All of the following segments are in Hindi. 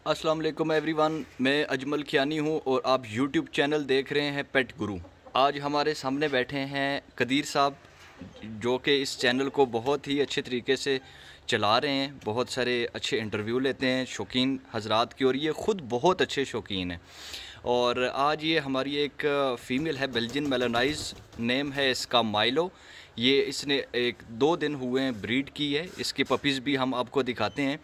अस्सलाम वालेकुम एवरीवन, मैं अजमल खियानी हूँ और आप यूट्यूब चैनल देख रहे हैं पेट गुरु। आज हमारे सामने बैठे हैं कदीर साहब, जो कि इस चैनल को बहुत ही अच्छे तरीके से चला रहे हैं। बहुत सारे अच्छे इंटरव्यू लेते हैं शौकीन हजरात की, और ये ख़ुद बहुत अच्छे शौकीन हैं। और आज ये हमारी एक फ़ीमेल है, बेल्जियन मेलानाइज, नेम है इसका माइलो। ये इसने 1-2 दिन हुए हैं ब्रीड की है। इसके पपीज़ भी हम आपको दिखाते हैं।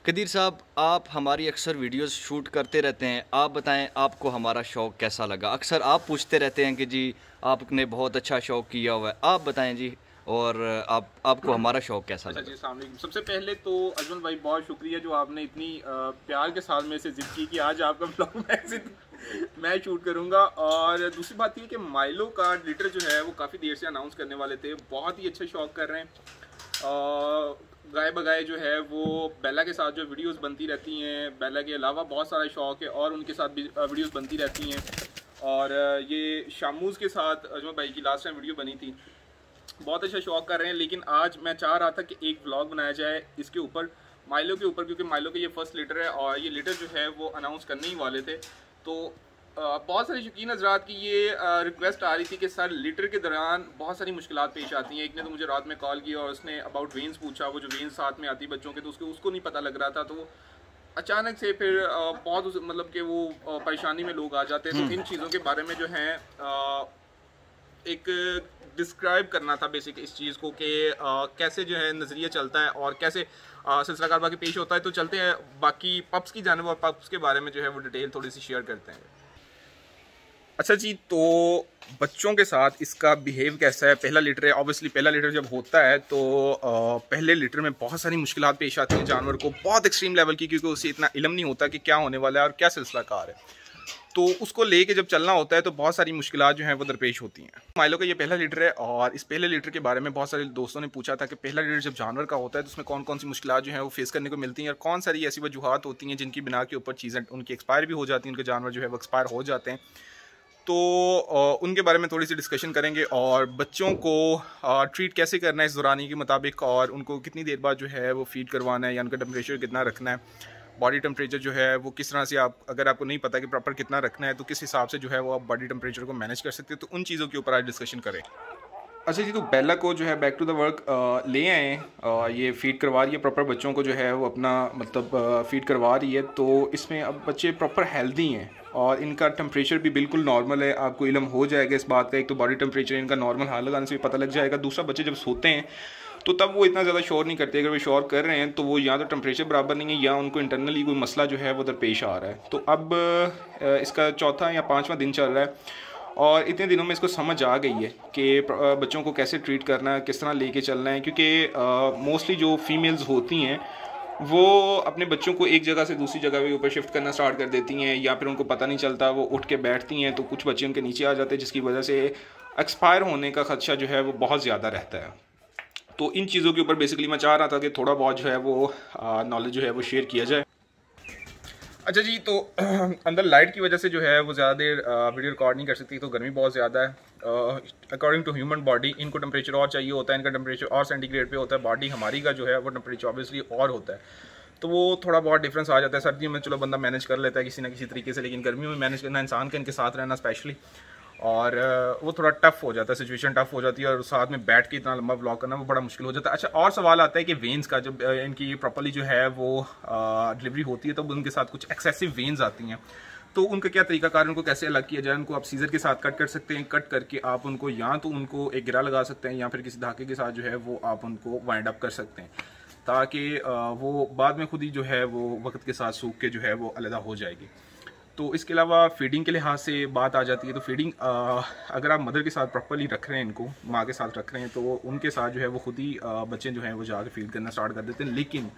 कदीर साहब, आप हमारी अक्सर वीडियोस शूट करते रहते हैं, आप बताएं आपको हमारा शौक़ कैसा लगा। अक्सर आप पूछते रहते हैं कि जी आपने बहुत अच्छा शौक़ किया हुआ है, आप बताएं जी, और आपको हमारा शौक़ कैसा लगा। जी, अस्सलाम वालेकुम। सबसे पहले तो अजमल भाई बहुत शुक्रिया जो आपने इतनी प्यार के साथ में से जिद की कि आज आपका ब्लॉग मैं शूट करूंगा। और दूसरी बात ये कि माइलो का लिटर जो है वो काफ़ी देर से अनाउंस करने वाले थे, बहुत ही अच्छा शौक़ कर रहे हैं। गाय बगाए जो है वो बेला के साथ जो वीडियोस बनती रहती हैं, बेला के अलावा बहुत सारा शौक़ है और उनके साथ भी वीडियोस बनती रहती हैं। और ये शामूज़ के साथ अजमल भाई की लास्ट टाइम वीडियो बनी थी, बहुत अच्छा शौक़ कर रहे हैं। लेकिन आज मैं चाह रहा था कि एक व्लॉग बनाया जाए इसके ऊपर, माइलो के ऊपर, क्योंकि माइलो का ये फर्स्ट लीटर है और ये लीटर जो है वो अनाउंस करने ही वाले थे। तो बहुत सारे शौकीन हज़रात की ये रिक्वेस्ट आ रही थी कि सर लीटर के दौरान बहुत सारी मुश्किलात पेश आती हैं। एक ने तो मुझे रात में कॉल किया और उसने अबाउट वेन्स पूछा, वो जो वेन्स साथ में आती है बच्चों के, तो उसको नहीं पता लग रहा था। तो वो अचानक से फिर बहुत मतलब कि वो परेशानी में लोग आ जाते हैं। तो इन चीज़ों के बारे में जो है एक डिस्क्राइब करना था बेसिक इस चीज़ को कि कैसे जो है नज़रिया चलता है और कैसे सिलसिला कार बाकी पेश होता है। तो चलते हैं बाकी पप्स की जानिब और पप्स के बारे में जो है वो डिटेल थोड़ी सी शेयर करते हैं। अच्छा जी, तो बच्चों के साथ इसका बिहेव कैसा है। पहला लीटर है, ऑब्वियसली पहला लीटर जब होता है तो पहले लीटर में बहुत सारी मुश्किलात पेश आती हैं जानवर को, बहुत एक्सट्रीम लेवल की, क्योंकि उसे इतना इल्म नहीं होता कि क्या होने वाला है और क्या सिलसिला कार है। तो उसको लेके जब चलना होता है तो बहुत सारी मुश्किलात जो हैं वो दरपेश होती हैं। माइलो का ये पहला लीटर है और इस पहले लीटर के बारे में बहुत सारे दोस्तों ने पूछा था कि पहला लीटर जब जानवर का होता है तो उसमें कौन कौन सी मुश्किलात जो हैं वो फेस करने को मिलती हैं और कौन सारी ऐसी वजूहत होती हैं जिनकी बिना के ऊपर चीज़ें उनकी एक्सपायर भी हो जाती हैं, उनके जानवर जो है वो एक्सपायर हो जाते हैं। तो उनके बारे में थोड़ी सी डिस्कशन करेंगे और बच्चों को ट्रीट कैसे करना है इस दौरानी के मुताबिक, और उनको कितनी देर बाद जो है वो फीड करवाना है या उनका टेम्परेचर कितना रखना है, बॉडी टेम्परेचर जो है वो किस तरह से, आप अगर आपको नहीं पता कि प्रॉपर कितना रखना है तो किस हिसाब से जो है वो आप बॉडी टेम्परेचर को मैनेज कर सकते हैं। तो उन चीज़ों के ऊपर आज डिस्कशन करें। अच्छा जी, तो बेला को जो है बैक टू द वर्क ले आए, ये फीड करवा रही है प्रॉपर, बच्चों को जो है वो अपना मतलब फीड करवा रही है। तो इसमें अब बच्चे प्रॉपर हेल्दी हैं और इनका टेम्परेचर भी बिल्कुल नॉर्मल है। आपको इल्म हो जाएगा इस बात का, एक तो बॉडी टेम्परेचर इनका नॉर्मल हाथ लगाने से भी पता लग जाएगा। दूसरा, बच्चे जब सोते हैं तो तब वो इतना ज़्यादा शोर नहीं करते। अगर वो शोर कर रहे हैं तो वो या तो टेम्परेचर बराबर नहीं है या उनको इंटरनली कोई मसला जो है वो दरपेश आ रहा है। तो अब इसका चौथा या 5वां दिन चल रहा है और इतने दिनों में इसको समझ आ गई है कि बच्चों को कैसे ट्रीट करना है, किस तरह लेके चलना है। क्योंकि मोस्टली जो फीमेल्स होती हैं वो अपने बच्चों को एक जगह से दूसरी जगह के ऊपर शिफ्ट करना स्टार्ट कर देती हैं, या फिर उनको पता नहीं चलता, वो उठ के बैठती हैं तो कुछ बच्चे उनके नीचे आ जाते हैं, जिसकी वजह से एक्सपायर होने का खदशा जो है वो बहुत ज़्यादा रहता है। तो इन चीज़ों के ऊपर बेसिकली मैं चाह रहा था कि थोड़ा बहुत जो है वो नॉलेज जो है वो शेयर किया जाए। अच्छा जी, तो अंदर लाइट की वजह से जो है वो ज़्यादा देर वीडियो रिकॉर्ड नहीं कर सकती, तो गर्मी बहुत ज़्यादा है। अकॉर्डिंग टू ह्यूमन बॉडी इनको टेम्परेचर और चाहिए होता है, इनका टेम्परेचर और सेंटीग्रेड पे होता है। बॉडी हमारी का जो है वो टेम्परेचर ऑब्वियसली और होता है, तो वो थोड़ा बहुत डिफरेंस आ जाता है। सर्दियों में चलो बंदा मैनेज कर लेता है किसी ना किसी तरीके से, लेकिन गर्मियों में मैनेज करना, इंसान का इनके साथ रहना स्पेशली, और वो थोड़ा टफ हो जाता है, सिचुएशन टफ हो जाती है, और साथ में बैठ के इतना लंबा व्लॉग करना वो बड़ा मुश्किल हो जाता है। अच्छा, और सवाल आता है कि वेन्स का, जब इनकी प्रॉपर्ली जो है वो डिलीवरी होती है तो उनके साथ कुछ एक्सेसिव वेन्स आती हैं, तो उनका क्या तरीका कार, उनको कैसे अलग किया जाए। उनको आप सीजर के साथ कट कर सकते हैं, कट करके आप उनको या तो उनको एक गिरा लगा सकते हैं या फिर किसी धागे के साथ जो है वो आप उनको वाइंड अप कर सकते हैं, ताकि वो बाद में खुद ही जो है वो वक्त के साथ सूख के जो है वो अलग हो जाएगी। तो इसके अलावा फीडिंग के लिहाज से बात आ जाती है, तो फीडिंग अगर आप मदर के साथ प्रॉपर्ली रख रहे हैं, इनको माँ के साथ रख रहे हैं, तो उनके साथ जो है वो खुद ही बच्चे जो हैं वो जाकर फीड करना स्टार्ट कर देते हैं। लेकिन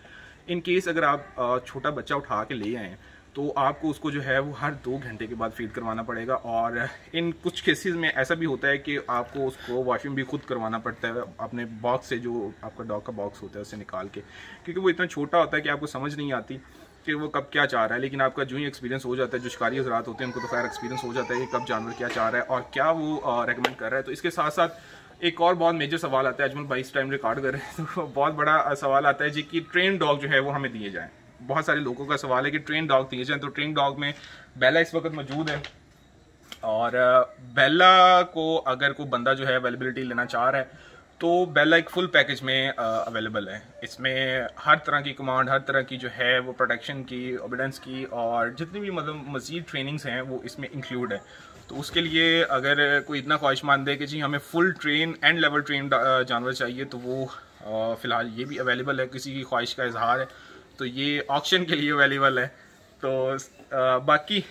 इन केस अगर आप छोटा बच्चा उठा के ले आएँ तो आपको उसको जो है वो हर 2 घंटे के बाद फीड करवाना पड़ेगा। और इन कुछ केसेस में ऐसा भी होता है कि आपको उसको वॉशिंग भी खुद करवाना पड़ता है अपने बॉक्स से, जो आपका डॉग का बॉक्स होता है उससे निकाल के, क्योंकि वो इतना छोटा होता है कि आपको समझ नहीं आती कि वो कब क्या चाह रहा है। लेकिन आपका जो ही एक्सपीरियंस हो जाता है, जो शिकारी हज़रात होते हैं उनको तो खैर एक्सपीरियंस हो जाता है कि कब जानवर क्या चाह रहा है और क्या वो रेकमेंड कर रहा है। तो इसके साथ साथ एक और बहुत मेजर सवाल आता है, अजमल भाई इस टाइम रिकॉर्ड कर रहे हैं तो बहुत बड़ा सवाल आता है जी कि ट्रेन डॉग जो है वो हमें दिए जाएँ। बहुत सारे लोगों का सवाल है कि ट्रेन डॉग दिए जाएँ, तो ट्रेन डॉग में बेला इस वक्त मौजूद है। और बेला को अगर कोई बंदा जो है अवेलेबिलिटी लेना चाह रहा है तो बेला एक फुल पैकेज में अवेलेबल है। इसमें हर तरह की कमांड, हर तरह की जो है वो प्रोटेक्शन की, ओबीडियंस की और जितनी भी मतलब मज़ीद ट्रेनिंग्स हैं वो इसमें इंक्लूड है। तो उसके लिए अगर कोई इतना ख्वाहिशमंद है कि जी हमें full train and level train जानवर चाहिए तो वो फ़िलहाल ये भी अवेलेबल है। किसी की ख्वाहिश का इजहार है तो ये ऑक्शन के लिए अवेलेबल है। तो बाकी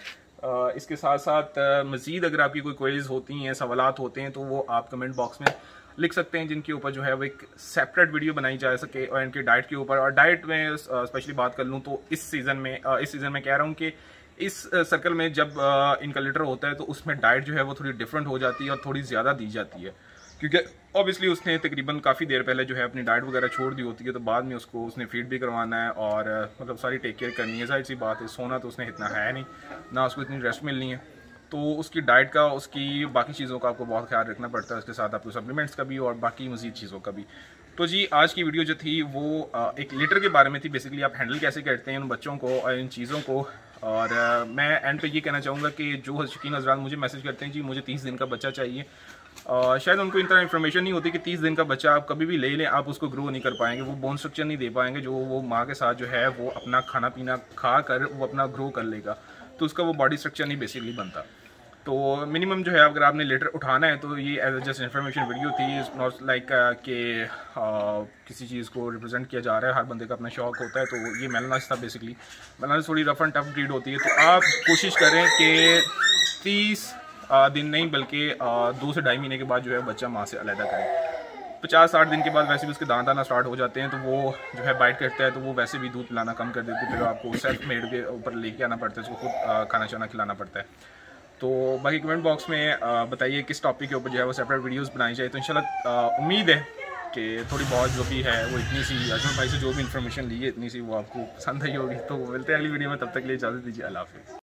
इसके साथ साथ मज़ीद अगर आपकी कोई क्वेरीज होती हैं, सवालात होते हैं तो वो आप कमेंट बॉक्स में लिख सकते हैं, जिनके ऊपर जो है वो एक सेपरेट वीडियो बनाई जा सके। और इनके डाइट के ऊपर, और डाइट में स्पेशली बात कर लूँ तो इस सीज़न में कह रहा हूँ कि इस सर्कल में जब इनका लिटर होता है तो उसमें डाइट जो है वो थोड़ी डिफरेंट हो जाती है और थोड़ी ज़्यादा दी जाती है, क्योंकि ऑब्वियसली उसने तकरीबन काफ़ी देर पहले जो है अपनी डाइट वगैरह छोड़ दी होती है, तो बाद में उसको उसने फीड भी करवाना है और मतलब सारी टेक केयर करनी है। जाहिर सी बात है, सोना तो उसने इतना है नहीं, ना उसको इतनी रेस्ट मिलनी है, तो उसकी डाइट का, उसकी बाकी चीज़ों का आपको बहुत ख्याल रखना पड़ता है। उसके साथ आपको सप्लीमेंट्स का भी और बाकी मज़ीद चीज़ों का भी। तो जी आज की वीडियो जो थी वो एक लिटर के बारे में थी। बेसिकली आप हैंडल कैसे करते हैं इन बच्चों को और इन चीज़ों को। और मैं एंड पे ये कहना चाहूँगा कि जो शौकीन हज़रात मुझे मैसेज करते हैं जी मुझे 30 दिन का बच्चा चाहिए, शायद उनको इन तरह इन्फॉर्मेशन नहीं होती कि 30 दिन का बच्चा आप कभी भी ले लें, आप उसको ग्रो नहीं कर पाएंगे, वो बोन स्ट्रक्चर नहीं दे पाएंगे जो वो माँ के साथ जो है वो अपना खाना पीना खा कर वो अपना ग्रो कर लेगा, तो उसका वो बॉडी स्ट्रक्चर नहीं बेसिकली बनता। तो मिनिमम जो है अगर आपने लेटर उठाना है तो ये एज जस्ट इन्फॉर्मेशन वीडियो थी, नॉट लाइक कि किसी चीज़ को रिप्रेजेंट किया जा रहा है। हर बंदे का अपना शौक होता है, तो ये मेलनास था बेसिकली। मेलनास थोड़ी रफ एंड टफ ब्रीड होती है, तो आप कोशिश करें कि 30 दिन नहीं बल्कि 2 से ढाई महीने के बाद जो है बच्चा माँ से अलहदा करें। 50-60 दिन के बाद वैसे भी उसके दांत आना स्टार्ट हो जाते हैं, तो वो जो है बाइट करता है, तो वो वैसे भी दूध पिलाना कम कर देती है, फिर आपको सेल्फ मेड के ऊपर लेके आना पड़ता है, उसको खुद खाना शाना खिलाना पड़ता है। तो बाकी कमेंट बॉक्स में बताइए किस टॉपिक के ऊपर जो है वो सेपरेट वीडियोस बनाई जाए। तो इंशाल्लाह उम्मीद है कि थोड़ी बहुत जो भी है वो इतनी सी अजमल भाई से जो भी इन्फॉर्मेशन ली है इतनी सी वो आपको पसंद आई होगी। तो मिलते हैं अगली वीडियो में, तब तक के लिए इजाज़त दीजिए, अल्लाह हाफ़िज़।